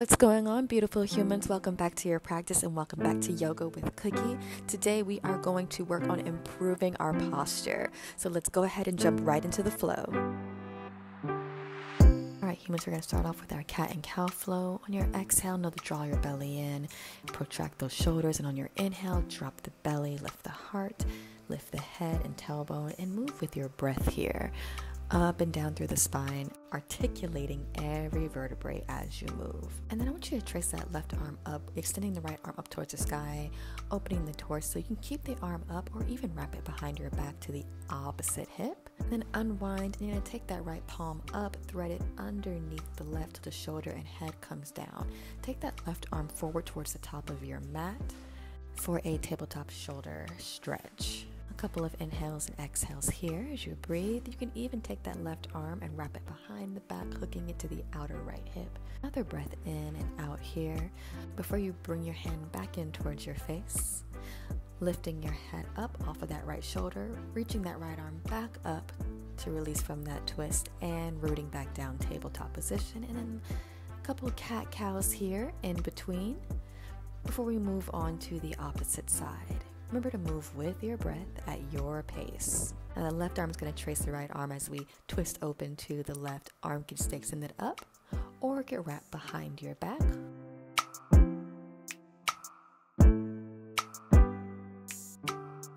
What's going on, beautiful humans? Welcome back to your practice and welcome back to Yoga with Cookie. Today we are going to work on improving our posture. So let's go ahead and jump right into the flow. Alright, humans, we're going to start off with our cat and cow flow. On your exhale, know to draw your belly in, protract those shoulders, and on your inhale, drop the belly, lift the heart, lift the head and tailbone, and move with your breath here. Up and down through the spine, articulating every vertebrae as you move. And then I want you to trace that left arm up, extending the right arm up towards the sky, opening the torso. You can keep the arm up or even wrap it behind your back to the opposite hip. And then unwind, and you're going to take that right palm up, thread it underneath the left till the shoulder and head comes down. Take that left arm forward towards the top of your mat for a tabletop shoulder stretch. Couple of inhales and exhales here as you breathe. You can even take that left arm and wrap it behind the back, hooking it to the outer right hip. Another breath in and out here before you bring your hand back in towards your face, lifting your head up off of that right shoulder, reaching that right arm back up to release from that twist and rooting back down, tabletop position. And then a couple of cat-cows here in between before we move on to the opposite side. Remember to move with your breath at your pace. Now the left arm is going to trace the right arm as we twist open to the left. Arm can stay extended up or get wrapped behind your back.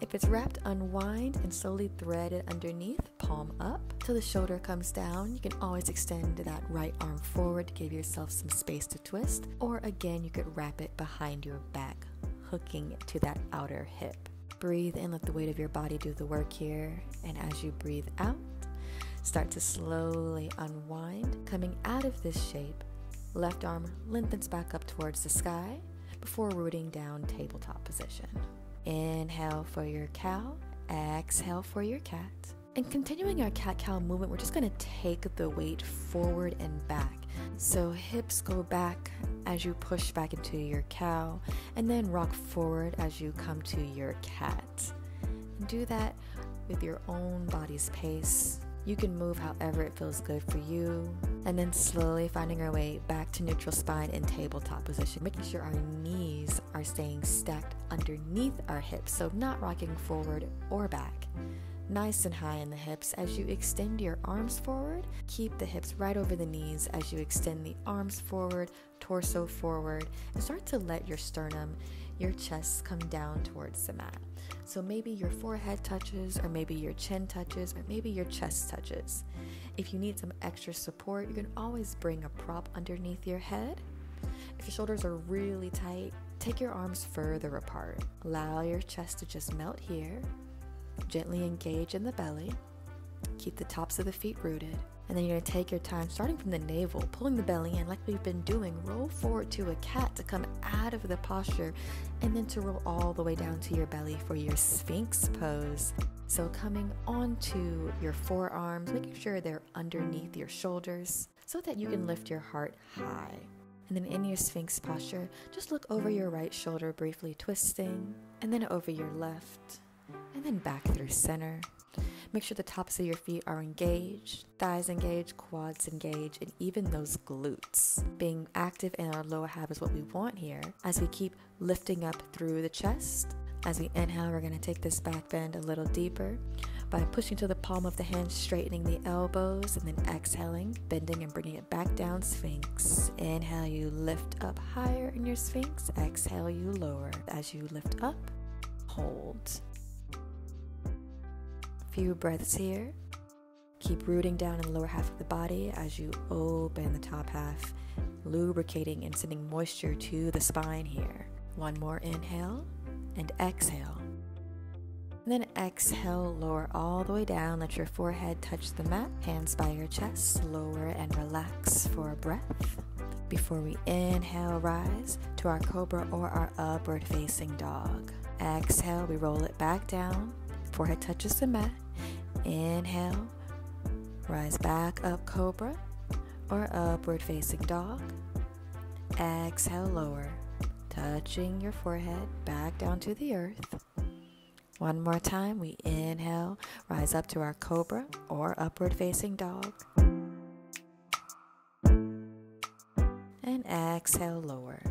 If it's wrapped, unwind and slowly thread it underneath, palm up till the shoulder comes down. You can always extend that right arm forward to give yourself some space to twist, or again, you could wrap it behind your back, hooking to that outer hip. Breathe in, let the weight of your body do the work here. And as you breathe out, start to slowly unwind. Coming out of this shape, left arm lengthens back up towards the sky before rooting down, tabletop position. Inhale for your cow, exhale for your cat. And continuing our cat-cow movement, we're just going to take the weight forward and back. So hips go back as you push back into your cow, and then rock forward as you come to your cat. And do that with your own body's pace. You can move however it feels good for you. And then slowly finding our way back to neutral spine in tabletop position, making sure our knees are staying stacked underneath our hips, so not rocking forward or back. Nice and high in the hips as you extend your arms forward. Keep the hips right over the knees as you extend the arms forward, torso forward, and start to let your sternum, your chest come down towards the mat. So maybe your forehead touches, or maybe your chin touches, or maybe your chest touches. If you need some extra support, you can always bring a prop underneath your head. If your shoulders are really tight, take your arms further apart. Allow your chest to just melt here. Gently engage in the belly. Keep the tops of the feet rooted. And then you're going to take your time, starting from the navel, pulling the belly in like we've been doing. Roll forward to a cat to come out of the posture, and then to roll all the way down to your belly for your Sphinx pose. So coming onto your forearms, making sure they're underneath your shoulders so that you can lift your heart high. And then in your Sphinx posture, just look over your right shoulder, briefly twisting, and then over your left, and then back through center. Make sure the tops of your feet are engaged, thighs engaged, quads engaged, and even those glutes. Being active in our lower half is what we want here as we keep lifting up through the chest. As we inhale, we're going to take this back bend a little deeper by pushing to the palm of the hand, straightening the elbows, and then exhaling, bending and bringing it back down, Sphinx. Inhale, you lift up higher in your Sphinx. Exhale, you lower. As you lift up, hold. Few breaths here. Keep rooting down in the lower half of the body as you open the top half, lubricating and sending moisture to the spine here. One more inhale and exhale. And then exhale, lower all the way down. Let your forehead touch the mat. Hands by your chest. Lower and relax for a breath. Before we inhale, rise to our cobra or our upward facing dog. Exhale, we roll it back down. Forehead touches the mat. Inhale, rise back up, cobra or upward facing dog. Exhale, lower, touching your forehead back down to the earth. One more time, we inhale, rise up to our cobra or upward facing dog. and exhale, lower.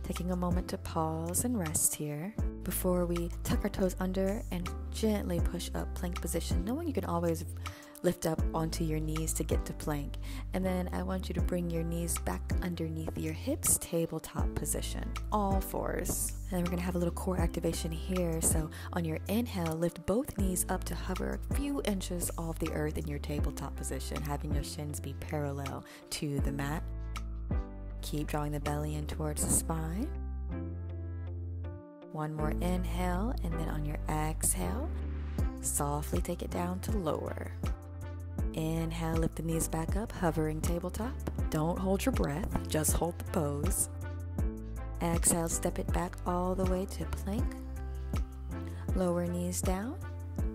Taking a moment to pause and rest here before we tuck our toes under and gently push up plank position, knowing you can always lift up onto your knees to get to plank. And then I want you to bring your knees back underneath your hips, tabletop position, all fours. And then we're gonna have a little core activation here. So on your inhale, lift both knees up to hover a few inches off the earth in your tabletop position, having your shins be parallel to the mat. Keep drawing the belly in towards the spine. One more inhale, and then on your exhale, softly take it down to lower. Inhale, lift the knees back up, hovering tabletop. Don't hold your breath, just hold the pose. Exhale, step it back all the way to plank. Lower knees down,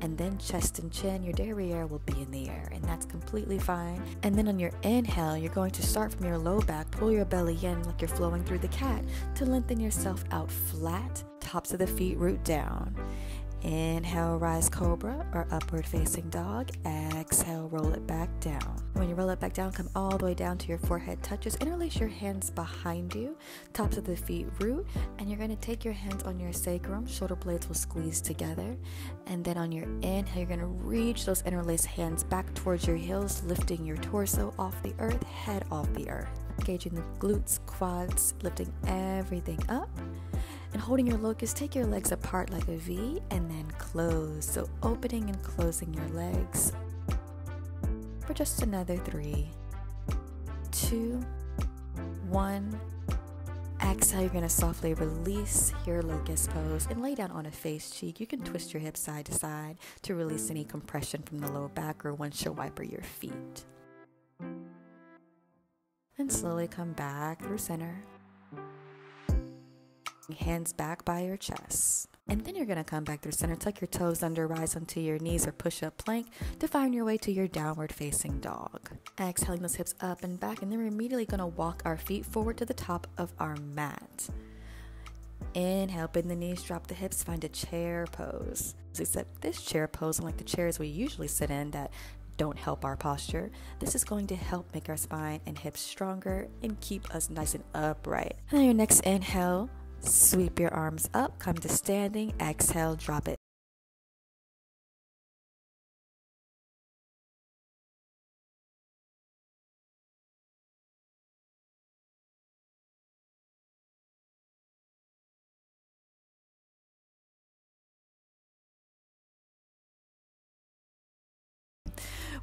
and then chest and chin, your derriere will be in the air, and that's completely fine. And then on your inhale, you're going to start from your low back, pull your belly in like you're flowing through the cat to lengthen yourself out flat, tops of the feet root down. Inhale, rise cobra or upward facing dog. Exhale, roll it back down. When you roll it back down, come all the way down to your forehead touches. Interlace your hands behind you, tops of the feet root, and you're going to take your hands on your sacrum. Shoulder blades will squeeze together. And then on your inhale, you're going to reach those interlaced hands back towards your heels, lifting your torso off the earth, head off the earth. Engaging the glutes, quads, lifting everything up. And holding your locust, take your legs apart like a V and then close. So opening and closing your legs for just another 3, 2, 1. Exhale, you're going to softly release your locust pose and lay down on a face cheek. You can twist your hips side to side to release any compression from the low back or windshield wiper your feet. And slowly come back through center. Hands back by your chest. And then you're going to come back through center, tuck your toes under, rise onto your knees or push up plank to find your way to your downward facing dog. Exhaling those hips up and back, and then we're immediately going to walk our feet forward to the top of our mat. Inhale, bend the knees, drop the hips, find a chair pose. Except this chair pose, unlike the chairs we usually sit in that don't help our posture, this is going to help make our spine and hips stronger and keep us nice and upright. And then your next inhale, sweep your arms up, come to standing. Exhale, drop it.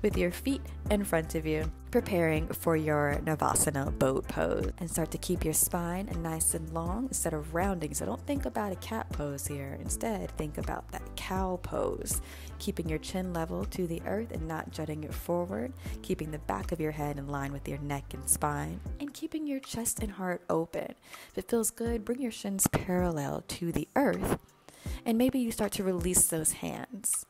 With your feet in front of you, preparing for your Navasana boat pose. And start to keep your spine nice and long instead of rounding. So don't think about a cat pose here. Instead, think about that cow pose. Keeping your chin level to the earth and not jutting it forward. Keeping the back of your head in line with your neck and spine. And keeping your chest and heart open. If it feels good, bring your shins parallel to the earth. And maybe you start to release those hands.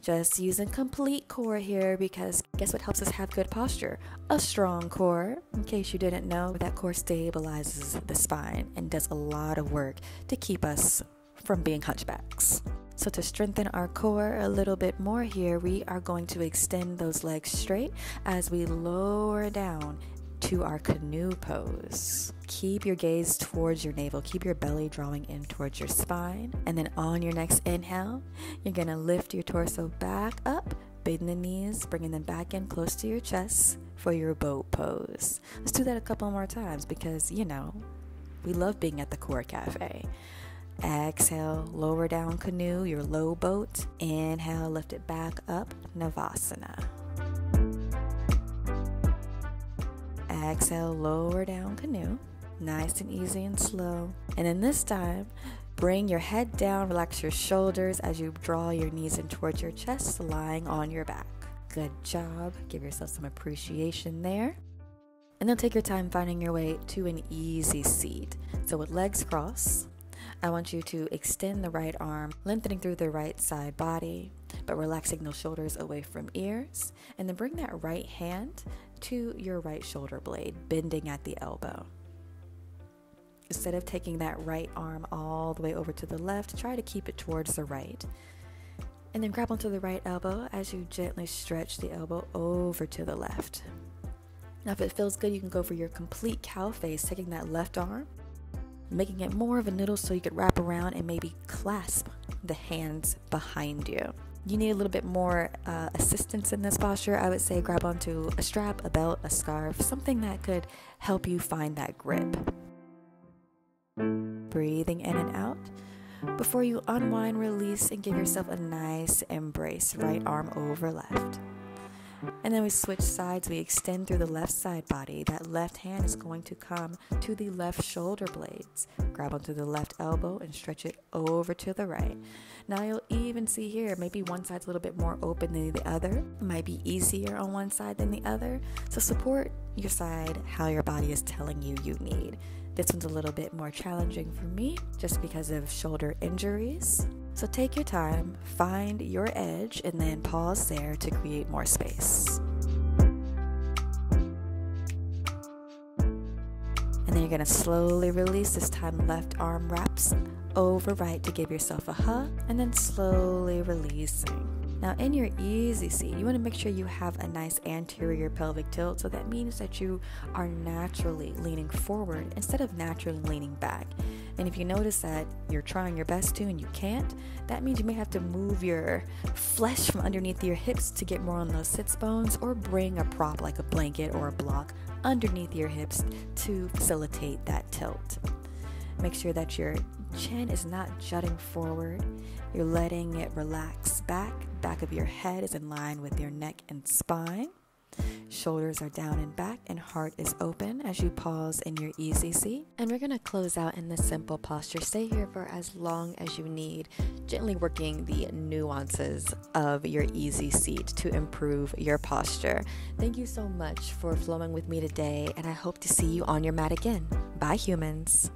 Just using complete core here, because guess what helps us have good posture? A strong core. In case you didn't know, that core stabilizes the spine and does a lot of work to keep us from being hunchbacks. So to strengthen our core a little bit more here, we are going to extend those legs straight as we lower down to our canoe pose. Keep your gaze towards your navel. Keep your belly drawing in towards your spine. And then on your next inhale, you're going to lift your torso back up, bend the knees, bringing them back in close to your chest for your boat pose. Let's do that a couple more times because, you know, we love being at the Core Cafe. Exhale, lower down canoe, your low boat. Inhale, lift it back up, Navasana. Exhale, lower down canoe, nice and easy and slow. And then this time, bring your head down, relax your shoulders as you draw your knees in towards your chest, lying on your back. Good job. Give yourself some appreciation there. And then take your time finding your way to an easy seat. So with legs crossed, I want you to extend the right arm, lengthening through the right side body, but relaxing those shoulders away from ears. And then bring that right hand to your right shoulder blade, bending at the elbow. Instead of taking that right arm all the way over to the left, try to keep it towards the right. And then grab onto the right elbow as you gently stretch the elbow over to the left. Now, if it feels good, you can go for your complete cow face, taking that left arm, making it more of a noodle so you could wrap around and maybe clasp the hands behind you. You need a little bit more assistance in this posture. I would say grab onto a strap, a belt, a scarf, something that could help you find that grip. Breathing in and out before you unwind, release, and give yourself a nice embrace. Right arm over left. And then we switch sides. We extend through the left side body. That left hand is going to come to the left shoulder blades. Grab onto the left elbow and stretch it over to the right. Now you'll even see here, maybe one side's a little bit more open than the other. It might be easier on one side than the other. So support your side how your body is telling you need. This one's a little bit more challenging for me just because of shoulder injuries. So take your time, find your edge, and then pause there to create more space. And then you're going to slowly release. This time left arm wraps over right to give yourself a hug, and then slowly releasing. Now in your easy seat, you want to make sure you have a nice anterior pelvic tilt. So that means that you are naturally leaning forward instead of naturally leaning back. And if you notice that you're trying your best to and you can't, that means you may have to move your flesh from underneath your hips to get more on those sits bones, or bring a prop like a blanket or a block underneath your hips to facilitate that tilt. Make sure that your chin is not jutting forward. You're letting it relax back. Back of your head is in line with your neck and spine. Shoulders are down and back, and heart is open as you pause in your easy seat. And we're going to close out in this simple posture. Stay here for as long as you need, gently working the nuances of your easy seat to improve your posture. Thank you so much for flowing with me today, and I hope to see you on your mat again. Bye, humans.